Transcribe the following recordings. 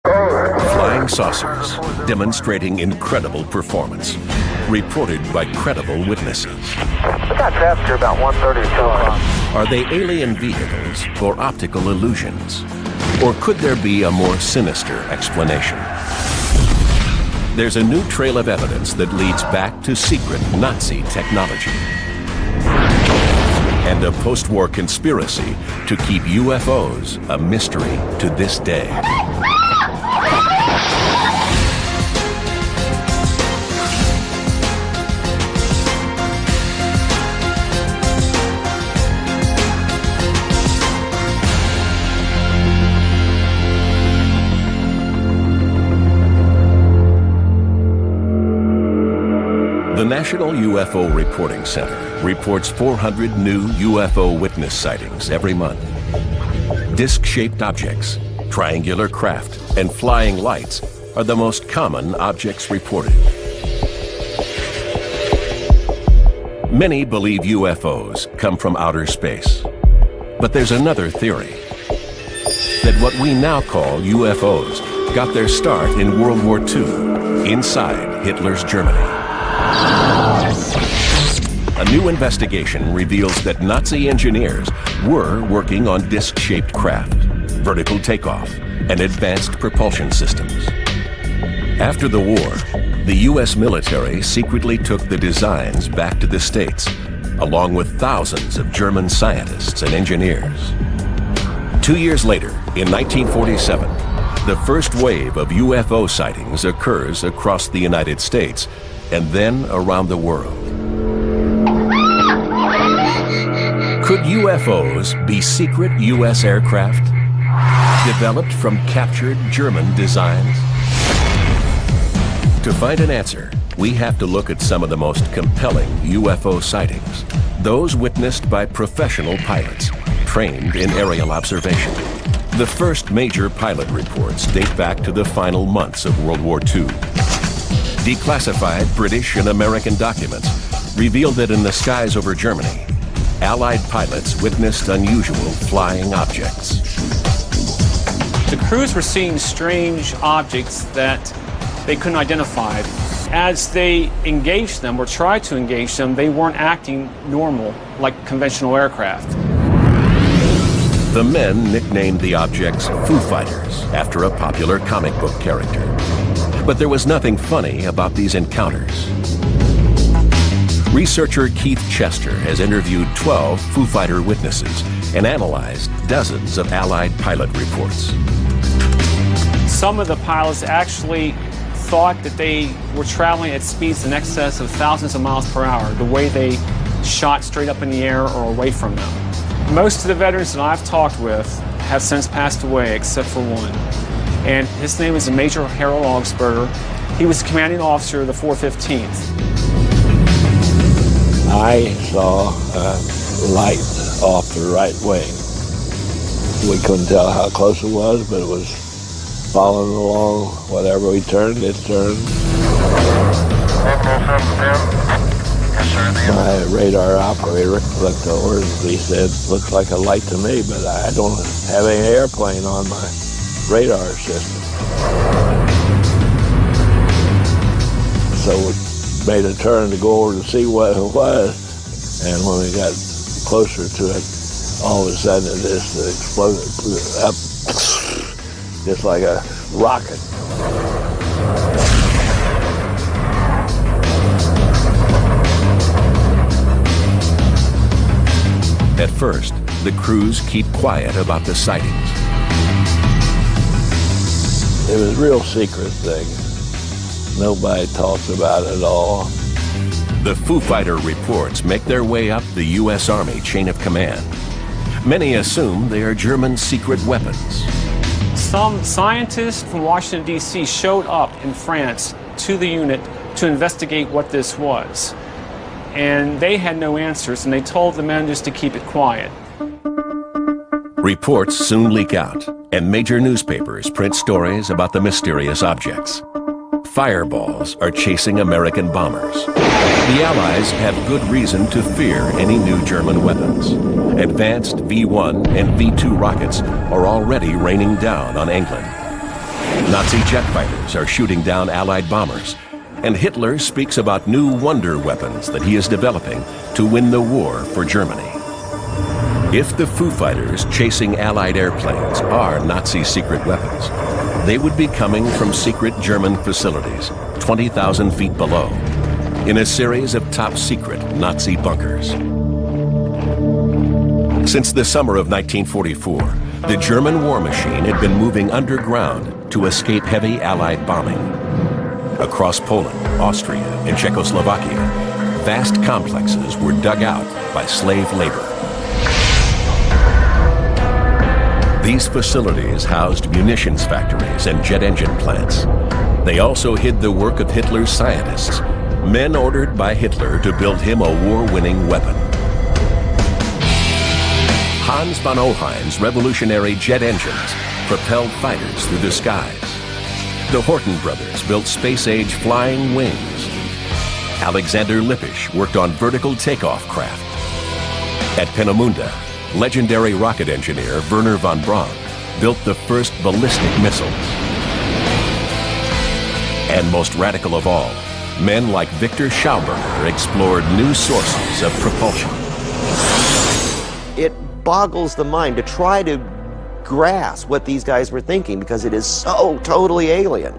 Flying saucers, demonstrating incredible performance, reported by credible witnesses. We got traffic here about 1:30 or so. Are they alien vehicles or optical illusions? Or could there be a more sinister explanation? There's a new trail of evidence that leads back to secret Nazi technology and a post-war conspiracy to keep UFOs a mystery to this day. The National UFO Reporting Center reports 400 new UFO witness sightings every month. Disc-shaped objects, triangular craft, and flying lights are the most common objects reported. Many believe UFOs come from outer space. But there's another theory, that what we now call UFOs got their start in World War II, inside Hitler's Germany. A new investigation reveals that Nazi engineers were working on disc-shaped craft, vertical takeoff, and advanced propulsion systems. After the war, the U.S. military secretly took the designs back to the States, along with thousands of German scientists and engineers. 2 years later, in 1947, the first wave of UFO sightings occurs across the United States and then around the world. Could UFOs be secret U.S. aircraft, developed from captured German designs? To find an answer, we have to look at some of the most compelling UFO sightings, those witnessed by professional pilots, trained in aerial observation. The first major pilot reports date back to the final months of World War II. Declassified British and American documents revealed that in the skies over Germany, Allied pilots witnessed unusual flying objects. The crews were seeing strange objects that they couldn't identify. As they engaged them or tried to engage them, they weren't acting normal like conventional aircraft. The men nicknamed the objects Foo Fighters after a popular comic book character. But there was nothing funny about these encounters. Researcher Keith Chester has interviewed 12 Foo Fighter witnesses and analyzed dozens of Allied pilot reports. Some of the pilots actually thought that they were traveling at speeds in excess of thousands of miles per hour, the way they shot straight up in the air or away from them. Most of the veterans that I've talked with have since passed away, except for one. And his name is Major Harold Augsburger. He was the commanding officer of the 415th. I saw a light off the right wing. We couldn't tell how close it was, but it was following along. Whatever we turned, it turned. My radar operator looked over and he said, "Looks like a light to me, but I don't have any airplane on my radar system." So we made a turn to go over to see what it was, and when we got closer to it, all of a sudden it just exploded up, just like a rocket. At first, the crews keep quiet about the sightings. It was a real secret thing. Nobody talks about it at all. The Foo Fighter reports make their way up the U.S. Army chain of command. Many assume they are German secret weapons. Some scientists from Washington, D.C. showed up in France to the unit to investigate what this was. And they had no answers, and they told the men just to keep it quiet. Reports soon leak out, and major newspapers print stories about the mysterious objects. Fireballs are chasing American bombers. The Allies have good reason to fear any new German weapons. Advanced V-1 and V-2 rockets are already raining down on England. Nazi jet fighters are shooting down Allied bombers, and Hitler speaks about new wonder weapons that he is developing to win the war for Germany. If the Foo Fighters chasing Allied airplanes are Nazi secret weapons, they would be coming from secret German facilities 20,000 feet below, in a series of top-secret Nazi bunkers. Since the summer of 1944, the German war machine had been moving underground to escape heavy Allied bombing. Across Poland, Austria, and Czechoslovakia, vast complexes were dug out by slave labor. These facilities housed munitions factories and jet engine plants. They also hid the work of Hitler's scientists, men ordered by Hitler to build him a war-winning weapon. Hans von Oheim's revolutionary jet engines propelled fighters through the skies. The Horten brothers built space-age flying wings. Alexander Lippisch worked on vertical takeoff craft. At Peenemünde, legendary rocket engineer Wernher von Braun built the first ballistic missiles. And most radical of all, men like Victor Schauberger explored new sources of propulsion. It boggles the mind to try to grasp what these guys were thinking because it is so totally alien.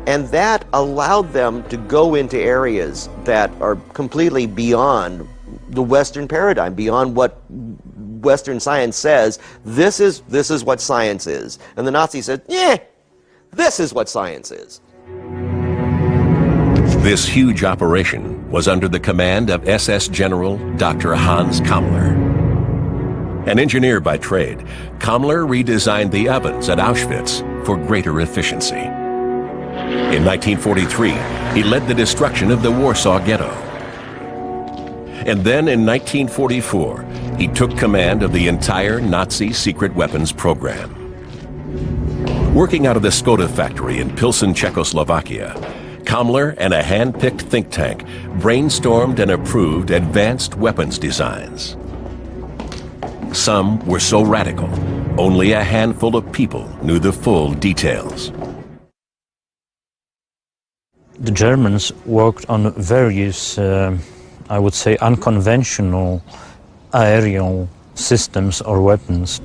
And that allowed them to go into areas that are completely beyond the Western paradigm, beyond what Western science says. This is what science is. And the Nazis said, yeah, this is what science is. This huge operation was under the command of SS General Dr. Hans Kammler. An engineer by trade, Kammler redesigned the ovens at Auschwitz for greater efficiency. In 1943, he led the destruction of the Warsaw Ghetto. And then in 1944, he took command of the entire Nazi secret weapons program. Working out of the Skoda factory in Pilsen, Czechoslovakia, Kammler and a hand-picked think tank brainstormed and approved advanced weapons designs. Some were so radical, only a handful of people knew the full details. The Germans worked on various, I would say, unconventional aerial systems or weapons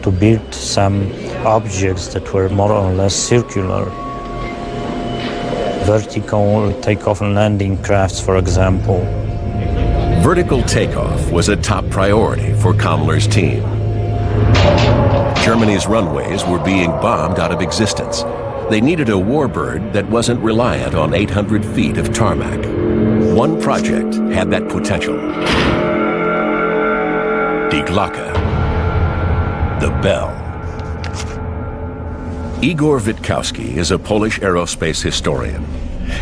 to build some objects that were more or less circular. Vertical takeoff and landing crafts, for example. Vertical takeoff was a top priority for Kammler's team. Germany's runways were being bombed out of existence. They needed a warbird that wasn't reliant on 800 feet of tarmac. One project had that potential. Die Glocke, the bell. Igor Witkowski is a Polish aerospace historian.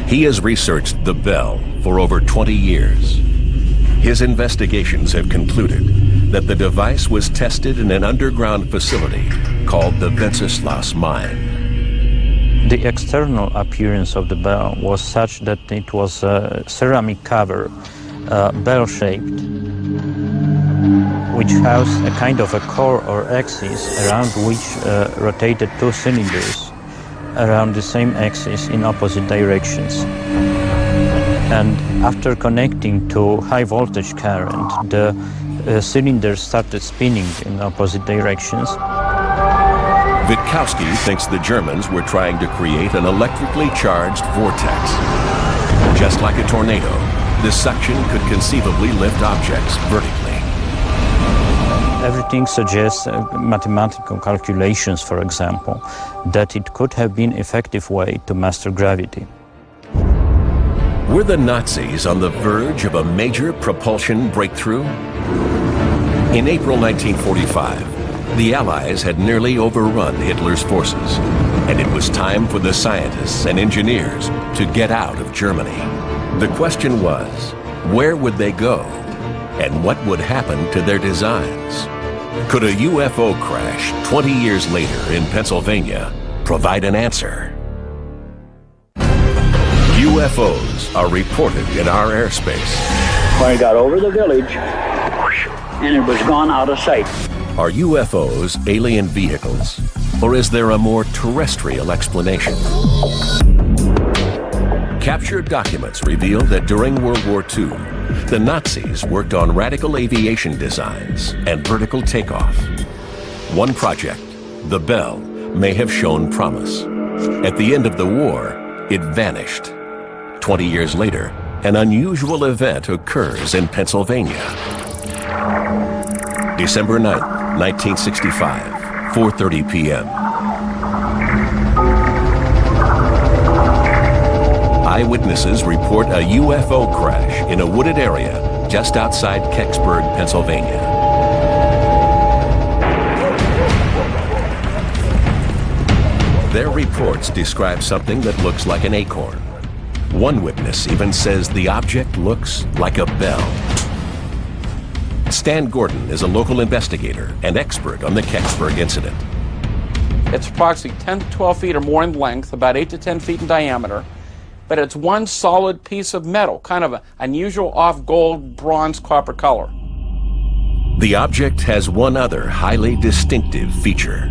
He has researched the bell for over 20 years. His investigations have concluded that the device was tested in an underground facility called the Wenceslaus mine. The external appearance of the bell was such that it was a ceramic cover, bell-shaped, which housed a kind of a core or axis around which rotated two cylinders around the same axis in opposite directions. And after connecting to high voltage current, the cylinders started spinning in opposite directions. Witkowski thinks the Germans were trying to create an electrically charged vortex. Just like a tornado, the suction could conceivably lift objects vertically. Everything suggests mathematical calculations, for example, that it could have been an effective way to master gravity. Were the Nazis on the verge of a major propulsion breakthrough? In April 1945, the Allies had nearly overrun Hitler's forces, and it was time for the scientists and engineers to get out of Germany. The question was, where would they go, and what would happen to their designs? Could a UFO crash 20 years later in Pennsylvania provide an answer? UFOs are reported in our airspace. When I got over the village, and it was gone out of sight. Are UFOs alien vehicles, or is there a more terrestrial explanation? Captured documents reveal that during World War II, the Nazis worked on radical aviation designs and vertical takeoff. One project, the Bell, may have shown promise. At the end of the war, it vanished. 20 years later, an unusual event occurs in Pennsylvania. December 9th, 1965, 4:30 p.m. Eyewitnesses report a UFO crash in a wooded area just outside Kecksburg, Pennsylvania. Their reports describe something that looks like an acorn. One witness even says the object looks like a bell. Stan Gordon is a local investigator and expert on the Kecksburg incident. It's approximately 10 to 12 feet or more in length, about 8 to 10 feet in diameter, but it's one solid piece of metal, kind of an unusual off-gold, bronze, copper color. The object has one other highly distinctive feature.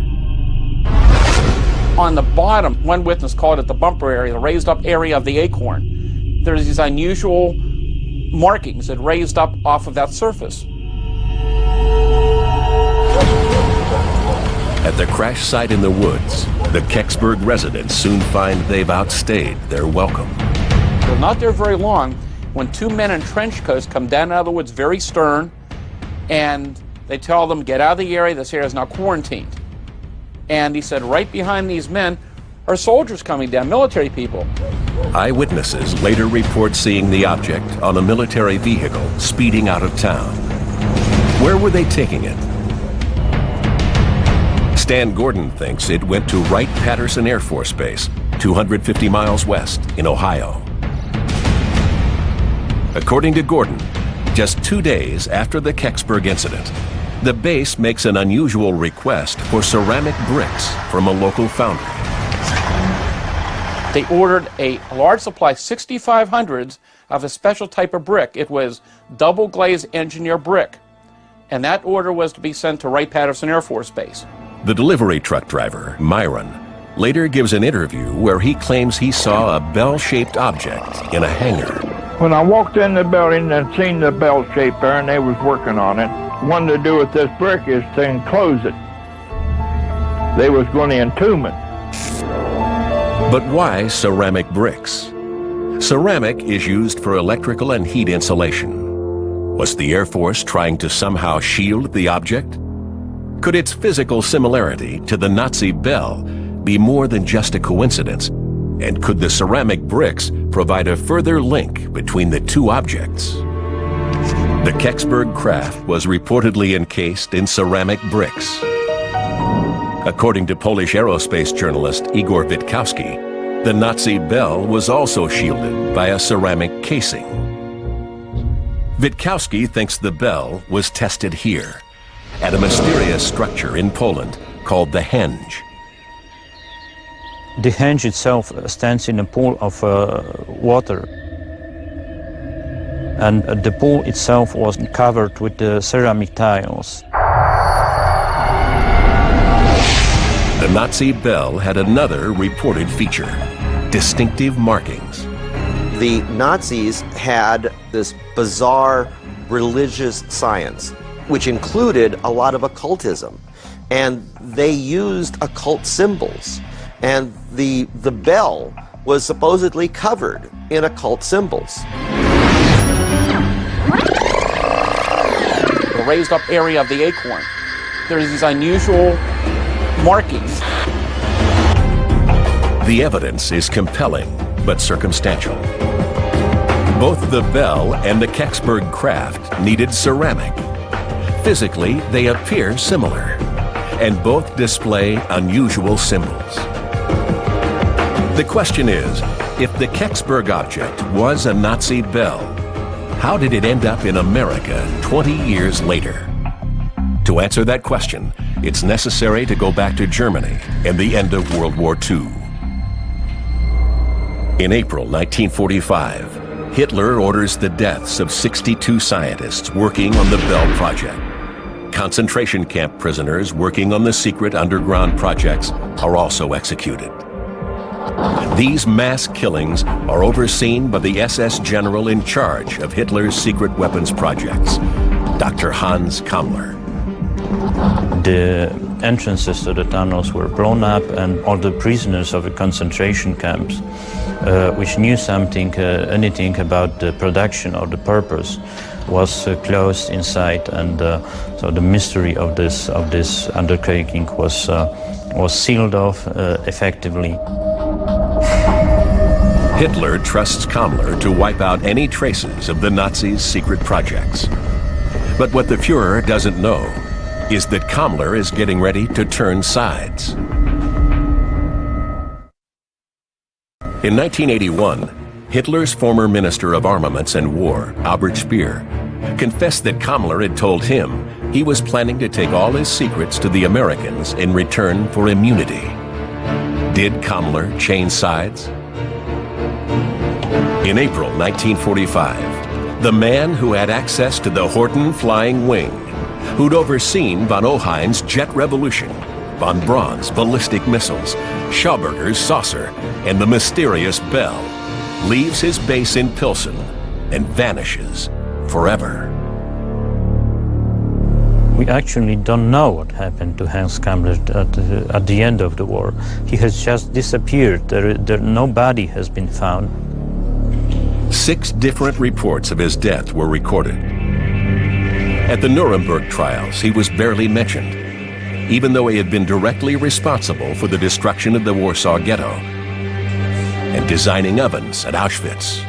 On the bottom, one witness called it the bumper area, the raised up area of the acorn. There's these unusual markings that raised up off of that surface. At the crash site in the woods, the Kecksburg residents soon find they've outstayed their welcome. They're not there very long when two men in trench coats come down out of the woods very stern, and they tell them, get out of the area, this area is now quarantined. And he said, right behind these men are soldiers coming down, military people. Eyewitnesses later report seeing the object on a military vehicle speeding out of town. Where were they taking it? Stan Gordon thinks it went to Wright-Patterson Air Force Base, 250 miles west in Ohio. According to Gordon, just 2 days after the Kecksburg incident, the base makes an unusual request for ceramic bricks from a local foundry. They ordered a large supply, 6,500s, of a special type of brick. It was double glazed engineer brick. And that order was to be sent to Wright-Patterson Air Force Base. The delivery truck driver, Myron, later gives an interview where he claims he saw a bell-shaped object in a hangar. When I walked in the building and seen the bell shape there and they was working on it, one to do with this brick is to enclose it. They was going to entomb it. But why ceramic bricks? Ceramic is used for electrical and heat insulation. Was the Air Force trying to somehow shield the object? Could its physical similarity to the Nazi bell be more than just a coincidence? And could the ceramic bricks provide a further link between the two objects? The Kecksburg craft was reportedly encased in ceramic bricks. According to Polish aerospace journalist Igor Witkowski, the Nazi bell was also shielded by a ceramic casing. Witkowski thinks the bell was tested here, at a mysterious structure in Poland called the henge. The henge itself stands in a pool of water. And the pool itself was covered with ceramic tiles. The Nazi bell had another reported feature: distinctive markings. The Nazis had this bizarre religious science, which included a lot of occultism. And they used occult symbols. And the bell was supposedly covered in occult symbols. The raised up area of the acorn. There's these unusual markings. The evidence is compelling, but circumstantial. Both the bell and the Kecksburg craft needed ceramic. Physically, they appear similar, and both display unusual symbols. The question is, if the Kecksburg object was a Nazi bell, how did it end up in America 20 years later? To answer that question, it's necessary to go back to Germany and the end of World War II. In April 1945, Hitler orders the deaths of 62 scientists working on the Bell project. concentration camp prisoners working on the secret underground projects are also executed. These mass killings are overseen by the SS general in charge of Hitler's secret weapons projects, Dr. Hans Kammler. The entrances to the tunnels were blown up, and all the prisoners of the concentration camps, which knew anything about the production or the purpose, was closed inside, and so the mystery of this undertaking was sealed off effectively. Hitler trusts Kammler to wipe out any traces of the Nazis' secret projects. But what the Fuhrer doesn't know is that Kammler is getting ready to turn sides. In 1981, Hitler's former Minister of Armaments and War, Albert Speer, confessed that Kammler had told him he was planning to take all his secrets to the Americans in return for immunity. Did Kammler change sides? In April 1945, the man who had access to the Horten flying wing, who'd overseen von Ohain's jet revolution, von Braun's ballistic missiles, Schauberger's saucer, and the mysterious Bell, leaves his base in Pilsen and vanishes forever. We actually don't know what happened to Hans Kammler at the end of the war. He has just disappeared. No body has been found. 6 different reports of his death were recorded. At the Nuremberg trials, he was barely mentioned, even though he had been directly responsible for the destruction of the Warsaw Ghetto and designing ovens at Auschwitz.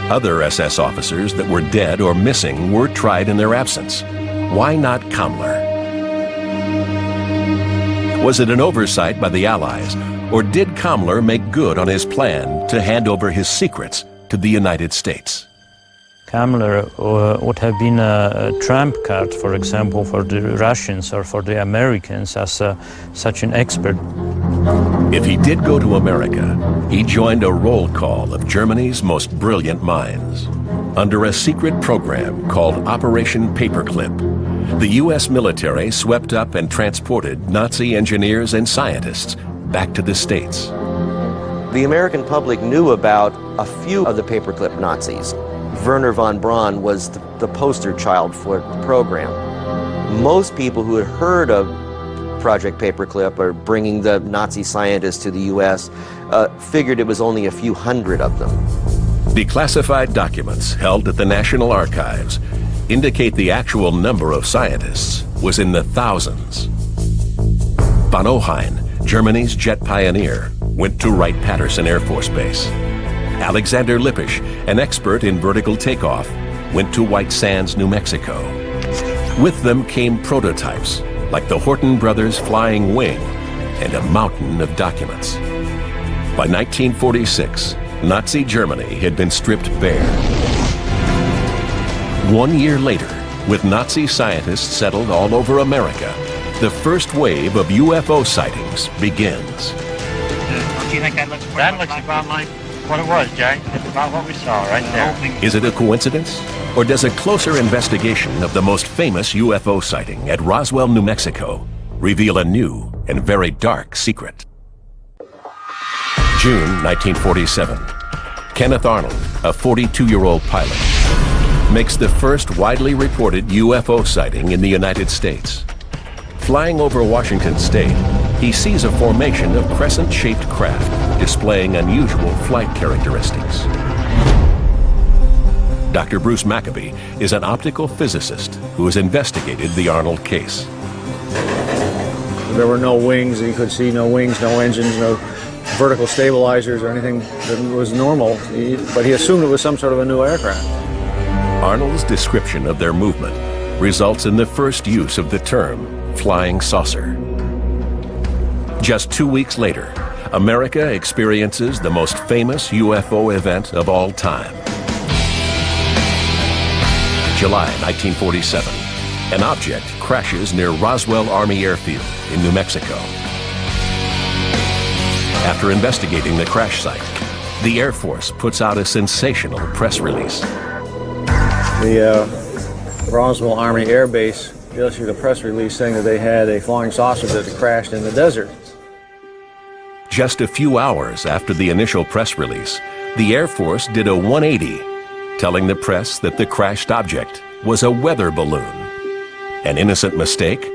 Other SS officers that were dead or missing were tried in their absence. Why not Kammler? Was it an oversight by the Allies, or did Kammler make good on his plan to hand over his secrets to the United States? Kammler would have been a trump card, for example, for the Russians or for the Americans as such an expert. If he did go to America, he joined a roll call of Germany's most brilliant minds. Under a secret program called Operation Paperclip, the U.S. military swept up and transported Nazi engineers and scientists back to the States. The American public knew about a few of the paperclip Nazis. Werner von Braun was the poster child for the program. Most people who had heard of Project Paperclip or bringing the Nazi scientists to the U.S. Figured it was only a few hundred of them. Declassified documents held at the National Archives indicate the actual number of scientists was in the thousands. Von Ohain, Germany's jet pioneer, went to Wright-Patterson Air Force Base. Alexander Lippisch, an expert in vertical takeoff, went to White Sands, New Mexico. With them came prototypes, like the Horten brothers' flying wing, and a mountain of documents. By 1946, Nazi Germany had been stripped bare. 1 year later, with Nazi scientists settled all over America, the first wave of UFO sightings begins. Do you think that looks about like what it was, Jay? It's about what we saw right there. Is it a coincidence? Or does a closer investigation of the most famous UFO sighting at Roswell, New Mexico, reveal a new and very dark secret? June 1947. Kenneth Arnold, a 42-year-old pilot, makes the first widely reported UFO sighting in the United States. Flying over Washington State, he sees a formation of crescent-shaped craft displaying unusual flight characteristics. Dr. Bruce Maccabee is an optical physicist who has investigated the Arnold case. There were no wings, you could see no wings, no engines, no vertical stabilizers or anything that was normal, but he assumed it was some sort of a new aircraft. Arnold's description of their movement results in the first use of the term flying saucer. Just 2 weeks later, America experiences the most famous UFO event of all time. July 1947, an object crashes near Roswell Army Airfield in New Mexico. After investigating the crash site, the Air Force puts out a sensational press release. The Roswell Army Air Base they issued a press release saying that they had a flying saucer that crashed in the desert. Just a few hours after the initial press release, the Air Force did a 180, telling the press that the crashed object was a weather balloon, an innocent mistake,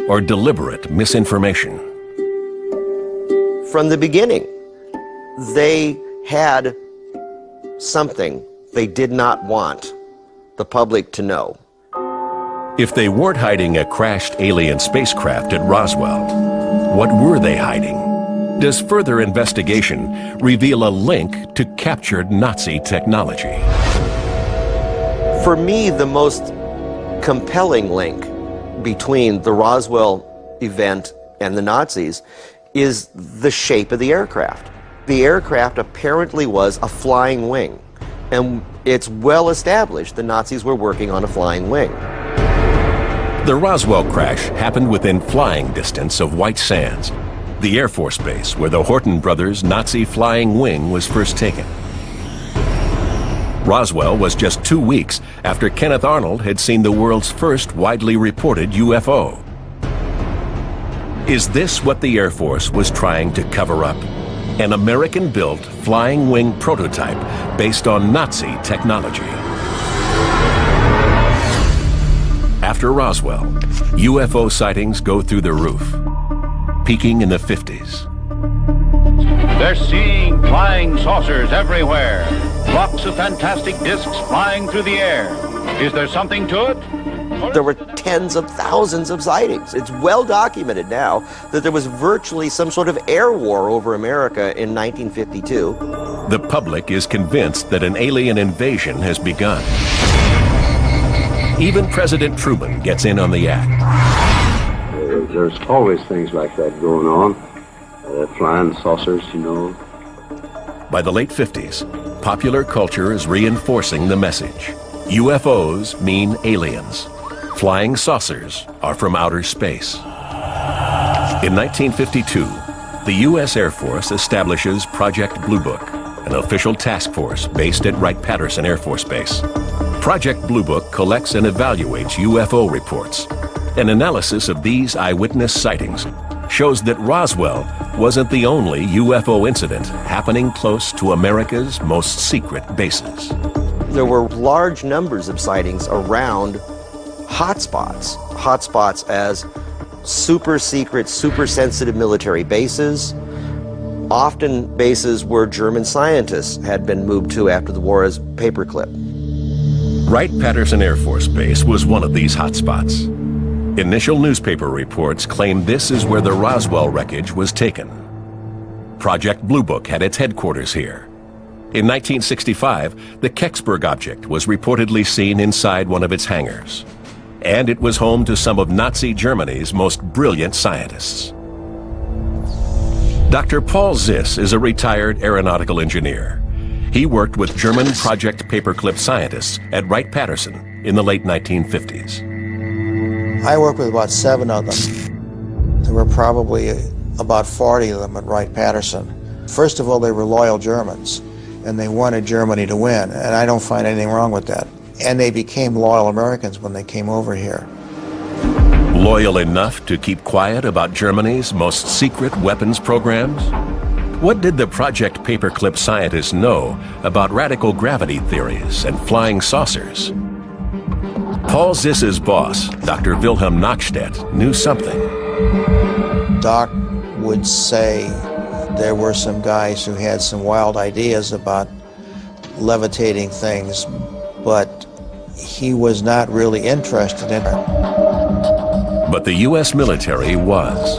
or deliberate misinformation. From the beginning, they had something they did not want the public to know. If they weren't hiding a crashed alien spacecraft at Roswell, what were they hiding? Does further investigation reveal a link to captured Nazi technology? For me, the most compelling link between the Roswell event and the Nazis is the shape of the aircraft. The aircraft apparently was a flying wing, and it's well established the Nazis were working on a flying wing. The Roswell crash happened within flying distance of White Sands, the Air Force base where the Horton brothers' Nazi flying wing was first taken. Roswell was just 2 weeks after Kenneth Arnold had seen the world's first widely reported UFO. Is this what the Air Force was trying to cover up? An American-built flying wing prototype based on Nazi technology. After Roswell, UFO sightings go through the roof, peaking in the 50s. They're seeing flying saucers everywhere. Flocks of fantastic discs flying through the air. Is there something to it? There were tens of thousands of sightings. It's well documented now that there was virtually some sort of air war over America in 1952. The public is convinced that an alien invasion has begun. Even President Truman gets in on the act. There's always things like that going on. Flying saucers, you know. By the late 50s, popular culture is reinforcing the message. UFOs mean aliens. Flying saucers are from outer space. In 1952, the U.S. Air Force establishes Project Blue Book, an official task force based at Wright-Patterson Air Force Base. Project Blue Book collects and evaluates UFO reports. An analysis of these eyewitness sightings shows that Roswell wasn't the only UFO incident happening close to America's most secret bases. There were large numbers of sightings around hotspots. Hotspots as super secret, super sensitive military bases. Often bases where German scientists had been moved to after the war as paperclip. Wright-Patterson Air Force Base was one of these hotspots. Initial newspaper reports claim this is where the Roswell wreckage was taken. Project Blue Book had its headquarters here. In 1965, the Kecksburg object was reportedly seen inside one of its hangars. And it was home to some of Nazi Germany's most brilliant scientists. Dr. Paul Ziss is a retired aeronautical engineer. He worked with German Project Paperclip scientists at Wright-Patterson in the late 1950s. I worked with about 7 of them. There were probably about 40 of them at Wright-Patterson. First of all, they were loyal Germans, and they wanted Germany to win, and I don't find anything wrong with that. And they became loyal Americans when they came over here. Loyal enough to keep quiet about Germany's most secret weapons programs? What did the Project Paperclip scientists know about radical gravity theories and flying saucers? Paul Ziss's boss, Dr. Wilhelm Nachstedt, knew something. Doc would say there were some guys who had some wild ideas about levitating things, but he was not really interested in it. But the U.S. military was.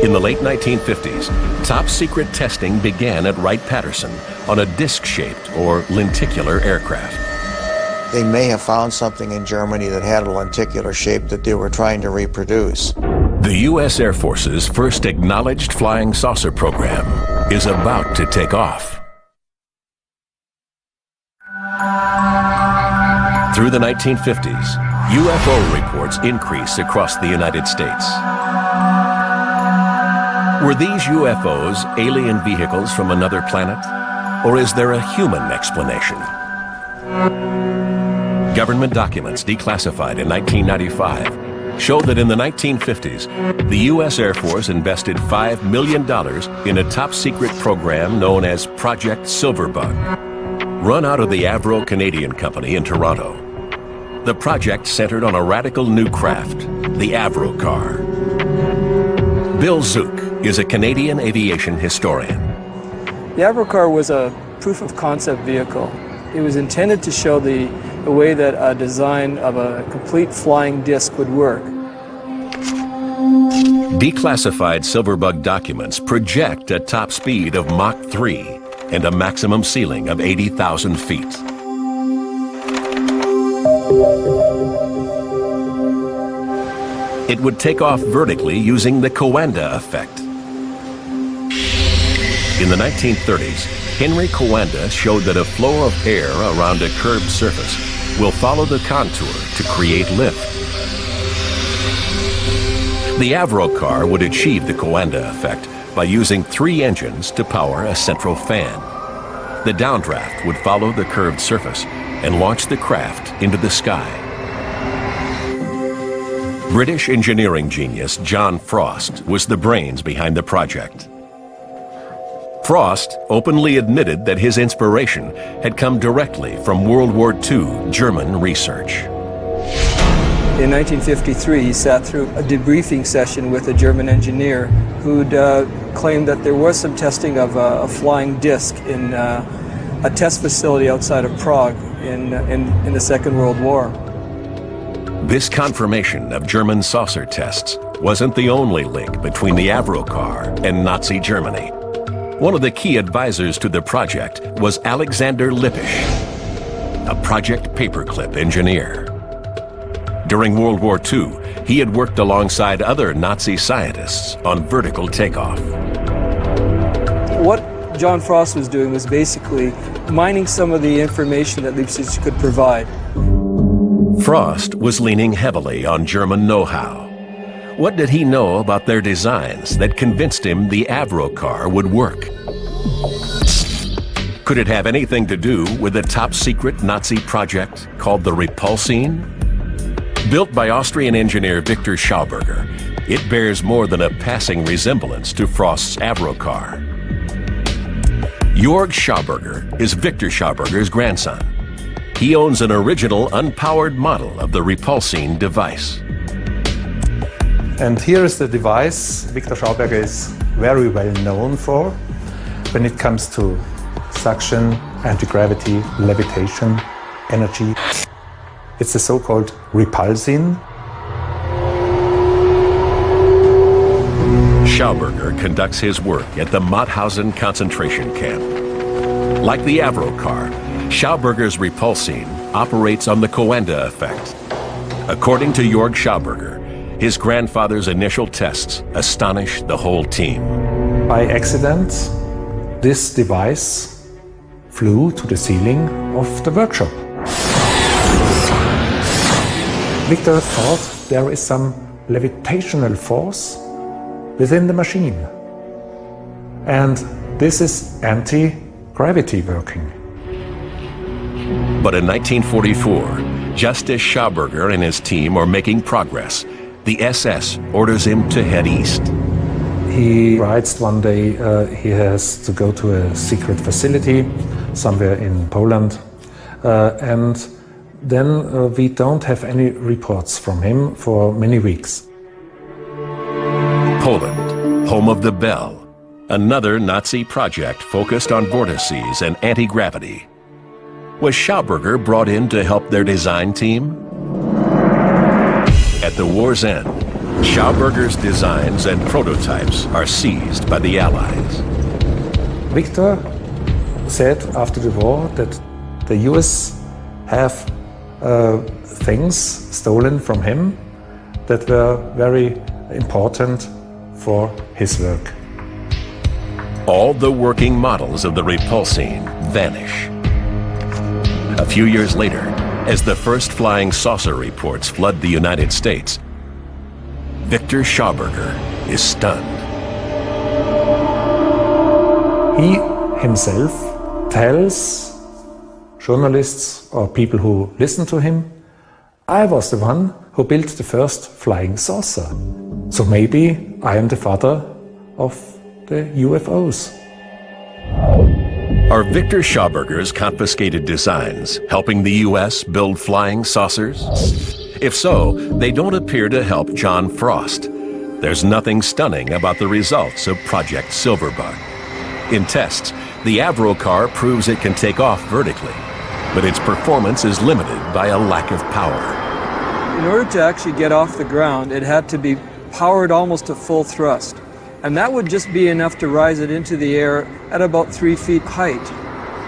In the late 1950s, top secret testing began at Wright-Patterson on a disc-shaped or lenticular aircraft. They may have found something in Germany that had a lenticular shape that they were trying to reproduce. The U.S. Air Force's first acknowledged flying saucer program is about to take off. Through the 1950s, UFO reports increase across the United States. Were these UFOs alien vehicles from another planet? Or is there a human explanation? Government documents declassified in 1995 show that in the 1950s, the U.S. Air Force invested $5 million in a top-secret program known as Project Silverbug, run out of the Avro Canadian Company in Toronto. The project centered on a radical new craft, the Avro car. Bill Zook is a Canadian aviation historian. The Avro car was a proof-of-concept vehicle. It was intended to show the way that a design of a complete flying disc would work. Declassified Silverbug documents project a top speed of Mach 3 and a maximum ceiling of 80,000 feet. It would take off vertically using the Coanda effect. In the 1930s, Henry Coanda showed that a flow of air around a curved surface will follow the contour to create lift. The Avro car would achieve the Coanda effect by using 3 engines to power a central fan. The downdraft would follow the curved surface and launch the craft into the sky. British engineering genius John Frost was the brains behind the project. Frost openly admitted that his inspiration had come directly from World War II German research. In 1953, he sat through a debriefing session with a German engineer who'd claimed that there was some testing of a flying disc in a test facility outside of Prague in the Second World War. This confirmation of German saucer tests wasn't the only link between the Avro car and Nazi Germany. One of the key advisors to the project was Alexander Lippisch, a project paperclip engineer. During World War II, he had worked alongside other Nazi scientists on vertical takeoff. What John Frost was doing was basically mining some of the information that Lippisch could provide. Frost was leaning heavily on German know-how. What did he know about their designs that convinced him the Avro car would work? Could it have anything to do with a top-secret Nazi project called the Repulsine? Built by Austrian engineer Victor Schauberger, it bears more than a passing resemblance to Frost's Avro car. Jörg Schauberger is Victor Schauberger's grandson. He owns an original unpowered model of the Repulsine device. And here is the device Victor Schauberger is very well known for when it comes to suction, anti-gravity, levitation, energy. It's the so-called Repulsine. Schauberger conducts his work at the Mauthausen concentration camp. Like the Avro car, Schauberger's Repulsine operates on the Coanda effect. According to Jörg Schauberger, his grandfather's initial tests astonished the whole team. By accident, this device flew to the ceiling of the workshop. Victor thought there is some levitational force within the machine. And this is anti-gravity working. But in 1944, just as Schauberger and his team are making progress, the SS orders him to head east. He writes one day he has to go to a secret facility somewhere in Poland, and then we don't have any reports from him for many weeks. Poland, home of the Bell, another Nazi project focused on vortices and anti-gravity. Was Schauberger brought in to help their design team? At the war's end, Schauberger's designs and prototypes are seized by the Allies. Victor said after the war that the US have things stolen from him that were very important for his work. All the working models of the Repulsine vanish. A few years later, as the first flying saucer reports flood the United States, Victor Schauberger is stunned. He himself tells journalists or people who listened to him, I was the one who built the first flying saucer. So maybe I am the father of the UFOs. Are Victor Schauberger's confiscated designs helping the U.S. build flying saucers? If so, they don't appear to help John Frost. There's nothing stunning about the results of Project Silverbug. In tests, the Avro car proves it can take off vertically, but its performance is limited by a lack of power. In order to actually get off the ground, it had to be powered almost to full thrust. And that would just be enough to rise it into the air at about 3 feet height.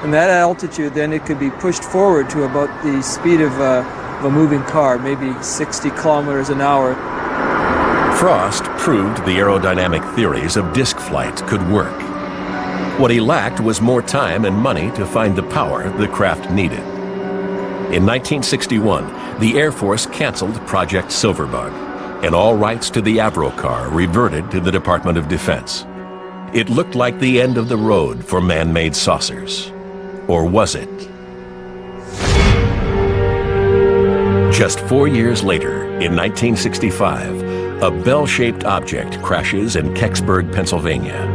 And that altitude, then it could be pushed forward to about the speed of a moving car, maybe 60 kilometers an hour. Frost proved the aerodynamic theories of disk flight could work. What he lacked was more time and money to find the power the craft needed. In 1961, the Air Force canceled Project Silverbug, and all rights to the Avro car reverted to the Department of Defense. It looked like the end of the road for man-made saucers. Or was it? Just 4 years later, in 1965, a bell-shaped object crashes in Kecksburg, Pennsylvania.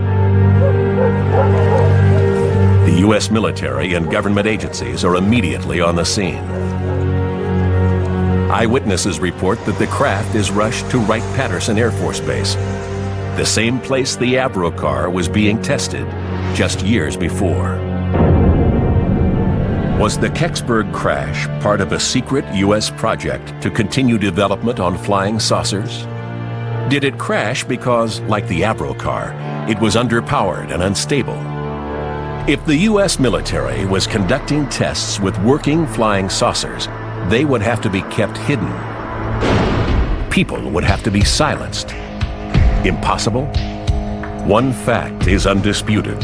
The U.S. military and government agencies are immediately on the scene. Eyewitnesses report that the craft is rushed to Wright-Patterson Air Force Base, the same place the Avro car was being tested just years before. Was the Kecksburg crash part of a secret U.S. project to continue development on flying saucers? Did it crash because, like the Avro car, it was underpowered and unstable? If the U.S. military was conducting tests with working flying saucers, they would have to be kept hidden. People would have to be silenced. Impossible? One fact is undisputed.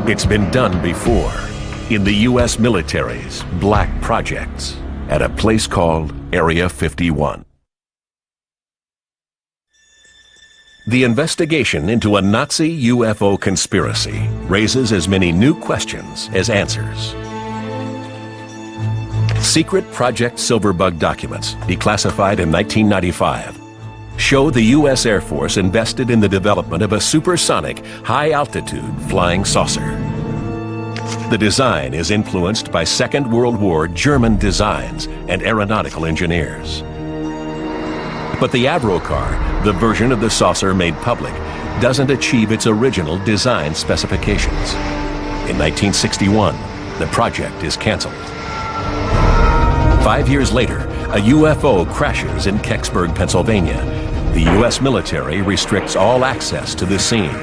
It's been done before, in the U.S. military's black projects, at a place called Area 51. The investigation into a Nazi UFO conspiracy raises as many new questions as answers. Secret Project Silverbug documents, declassified in 1995, show the U.S. Air Force invested in the development of a supersonic, high-altitude flying saucer. The design is influenced by Second World War German designs and aeronautical engineers. But the Avro car, the version of the saucer made public, doesn't achieve its original design specifications. In 1961, the project is canceled. 5 years later, a UFO crashes in Kecksburg, Pennsylvania. The U.S. military restricts all access to the scene.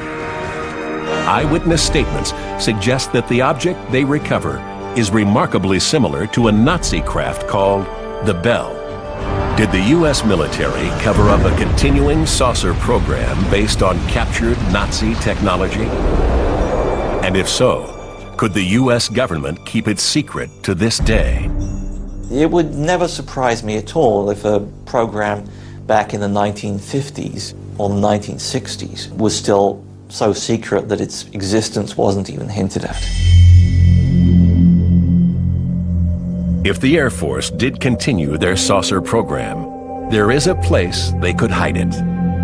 Eyewitness statements suggest that the object they recover is remarkably similar to a Nazi craft called the Bell. Did the U.S. military cover up a continuing saucer program based on captured Nazi technology? And if so, could the U.S. government keep it secret to this day? It would never surprise me at all if a program back in the 1950s or the 1960s was still so secret that its existence wasn't even hinted at. If the Air Force did continue their saucer program, there is a place they could hide it.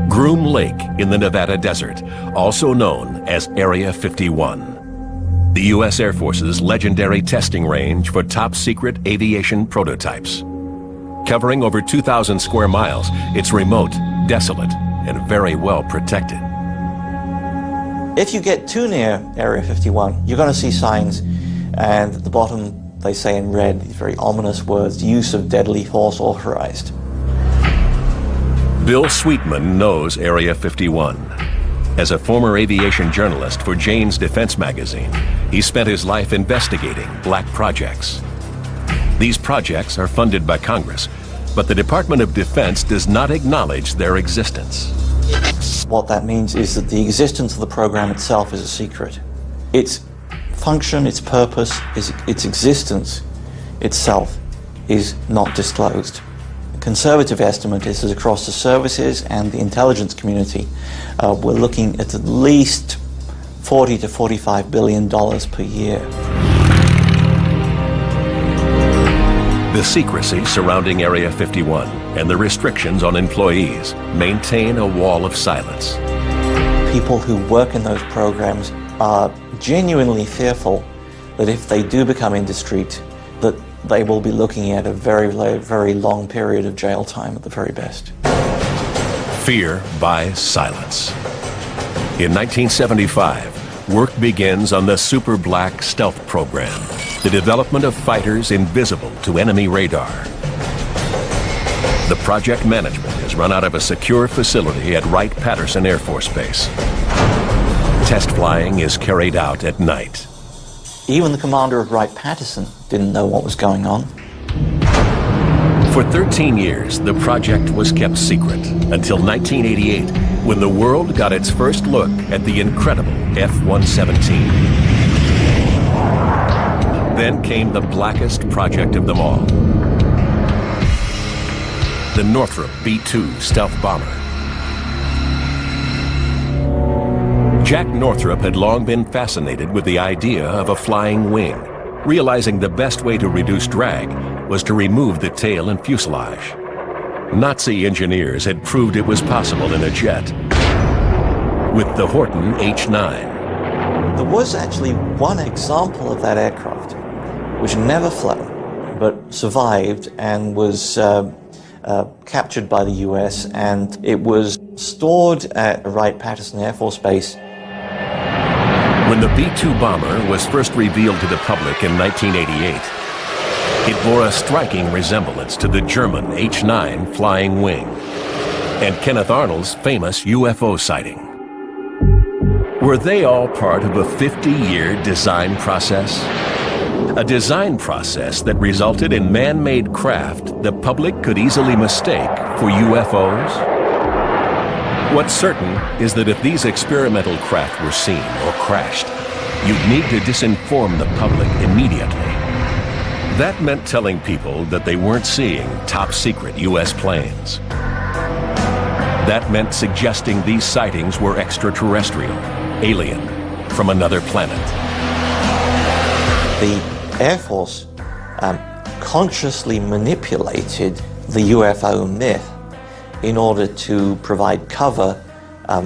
Groom Lake in the Nevada desert, also known as Area 51. The U.S. Air Force's legendary testing range for top-secret aviation prototypes. Covering over 2,000 square miles, it's remote, desolate, and very well protected. If you get too near Area 51, you're going to see signs, and at the bottom they say in red these very ominous words, use of deadly force authorized. Bill Sweetman knows Area 51. As a former aviation journalist for Jane's Defense magazine, he spent his life investigating black projects. These projects are funded by Congress, but the Department of Defense does not acknowledge their existence. What that means is that the existence of the program itself is a secret. Its function, its purpose, its existence itself is not disclosed. A conservative estimate is that across the services and the intelligence community, we're looking at least $40 to $45 billion per year. The secrecy surrounding Area 51 and the restrictions on employees maintain a wall of silence. People who work in those programs are genuinely fearful that if they do become indiscreet, that they will be looking at a very long period of jail time at the very best. Fear buys silence. In 1975, work begins on the Super Black stealth program, the development of fighters invisible to enemy radar. The project management is run out of a secure facility at Wright-Patterson Air Force Base. Test flying is carried out at night. Even the commander of Wright-Patterson didn't know what was going on. For 13 years, the project was kept secret until 1988, when the world got its first look at the incredible F-117. Then came the blackest project of them all, the Northrop B-2 stealth bomber. Jack Northrop had long been fascinated with the idea of a flying wing, realizing the best way to reduce drag was to remove the tail and fuselage. Nazi engineers had proved it was possible in a jet with the Horten H-9. There was actually one example of that aircraft which never flew but survived and was captured by the US, and it was stored at Wright-Patterson Air Force Base. When the B-2 bomber was first revealed to the public in 1988, it bore a striking resemblance to the German H-9 flying wing and Kenneth Arnold's famous UFO sighting. Were they all part of a 50-year design process? A design process that resulted in man-made craft the public could easily mistake for UFOs? What's certain is that if these experimental craft were seen or crashed, you'd need to disinform the public immediately. That meant telling people that they weren't seeing top-secret U.S. planes. That meant suggesting these sightings were extraterrestrial, alien, from another planet. The Air Force consciously manipulated the UFO myth in order to provide cover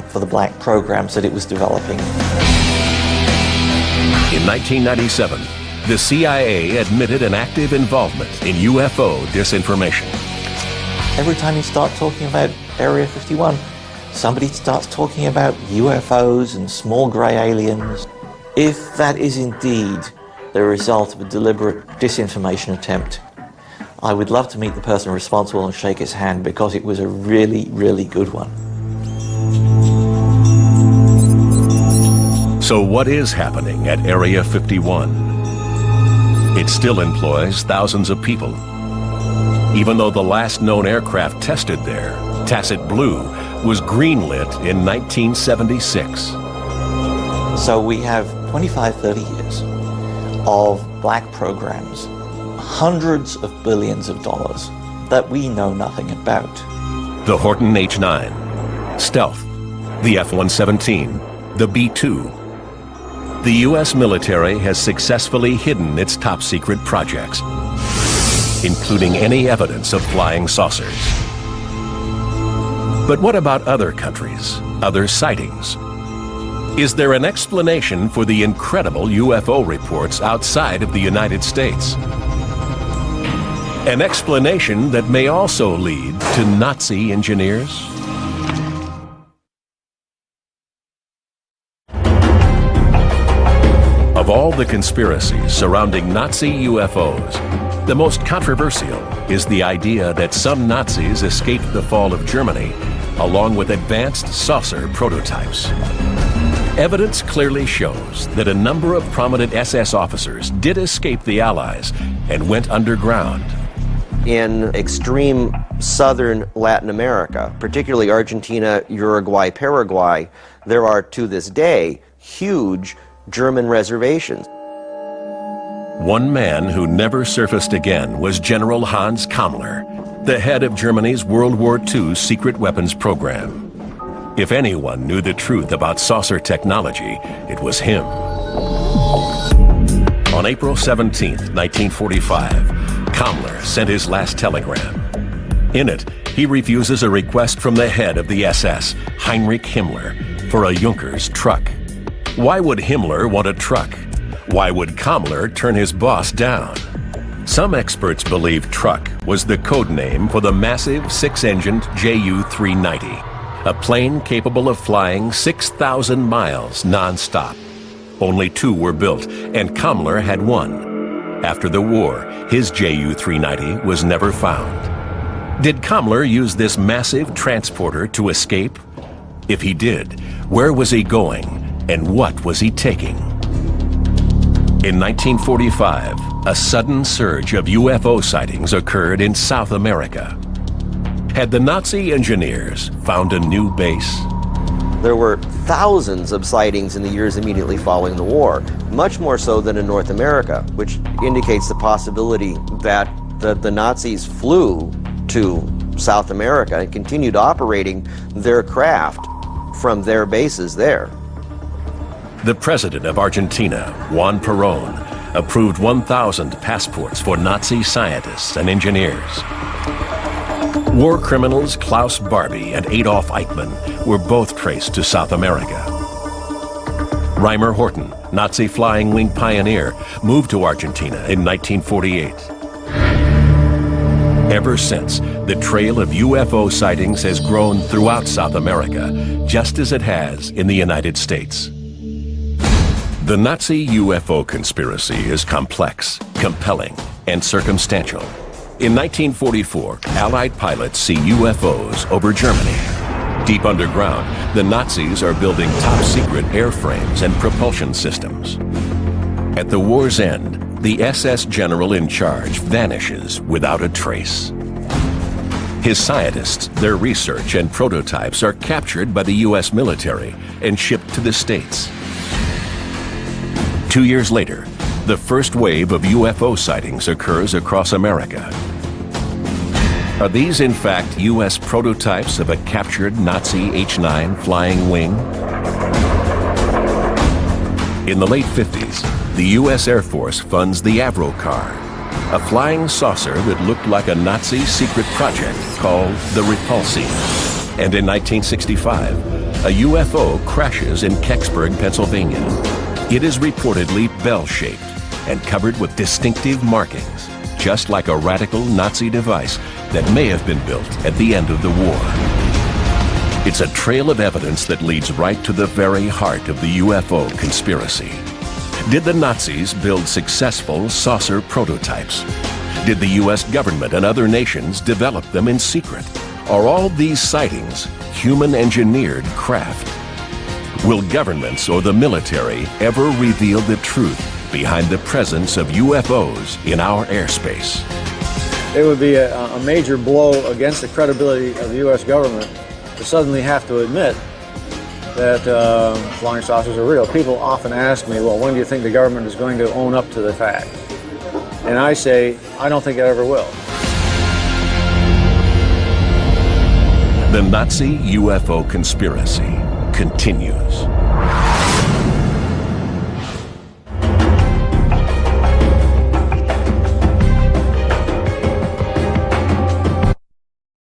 for the black programs that it was developing. In 1997, the CIA admitted an active involvement in UFO disinformation. Every time you start talking about Area 51, somebody starts talking about UFOs and small grey aliens. If that is indeed the result of a deliberate disinformation attempt, I would love to meet the person responsible and shake his hand, because it was a really, really good one. So what is happening at Area 51? It still employs thousands of people. Even though the last known aircraft tested there, Tacit Blue, was greenlit in 1976. So we have 25, 30 years of black programs, hundreds of billions of dollars that we know nothing about. The Horten H-9, Stealth, the F-117, the B-2. The U.S. military has successfully hidden its top-secret projects, including any evidence of flying saucers. But what about other countries, other sightings? Is there an explanation for the incredible UFO reports outside of the United States? An explanation that may also lead to Nazi engineers? Of all the conspiracies surrounding Nazi UFOs, the most controversial is the idea that some Nazis escaped the fall of Germany along with advanced saucer prototypes. Evidence clearly shows that a number of prominent SS officers did escape the Allies and went underground. In extreme southern Latin America, particularly Argentina, Uruguay, Paraguay, there are to this day huge German reservations. One man who never surfaced again was General Hans Kammler, the head of Germany's World War II secret weapons program. If anyone knew the truth about saucer technology, it was him. On April 17, 1945, Kammler sent his last telegram. In it, he refuses a request from the head of the SS, Heinrich Himmler, for a Junkers truck. Why would Himmler want a truck? Why would Kammler turn his boss down? Some experts believe truck was the code name for the massive six-engined Ju-390, a plane capable of flying 6,000 miles non-stop. Only 2 were built, and Kammler had 1. After the war, his Ju-390 was never found. Did Kammler use this massive transporter to escape? If he did, where was he going, and what was he taking? In 1945, a sudden surge of UFO sightings occurred in South America. Had the Nazi engineers found a new base? There were thousands of sightings in the years immediately following the war, much more so than in North America, which indicates the possibility that the Nazis flew to South America and continued operating their craft from their bases there. The president of Argentina, Juan Perón, approved 1,000 passports for Nazi scientists and engineers. War criminals Klaus Barbie and Adolf Eichmann were both traced to South America. Reimer Horten, Nazi flying wing pioneer, moved to Argentina in 1948. Ever since, the trail of UFO sightings has grown throughout South America, just as it has in the United States. The Nazi UFO conspiracy is complex, compelling, and circumstantial. In 1944, Allied pilots see UFOs over Germany. Deep underground, the Nazis are building top-secret airframes and propulsion systems. At the war's end, the SS general in charge vanishes without a trace. His scientists, their research, and prototypes are captured by the U.S. military and shipped to the States. 2 years later, the first wave of UFO sightings occurs across America. Are these in fact U.S. prototypes of a captured Nazi H-9 flying wing? In the late 50s, the U.S. Air Force funds the Avro car, a flying saucer that looked like a Nazi secret project called the Repulsi. And in 1965, a UFO crashes in Kecksburg, Pennsylvania. It is reportedly bell-shaped and covered with distinctive markings, just like a radical Nazi device that may have been built at the end of the war. It's a trail of evidence that leads right to the very heart of the UFO conspiracy. Did the Nazis build successful saucer prototypes? Did the U.S. government and other nations develop them in secret? Are all these sightings human-engineered craft? Will governments or the military ever reveal the truth behind the presence of UFOs in our airspace? It would be a major blow against the credibility of the U.S. government to suddenly have to admit that flying saucers are real. People often ask me, well, when do you think the government is going to own up to the fact? And I say, I don't think it ever will. The Nazi UFO conspiracy continues.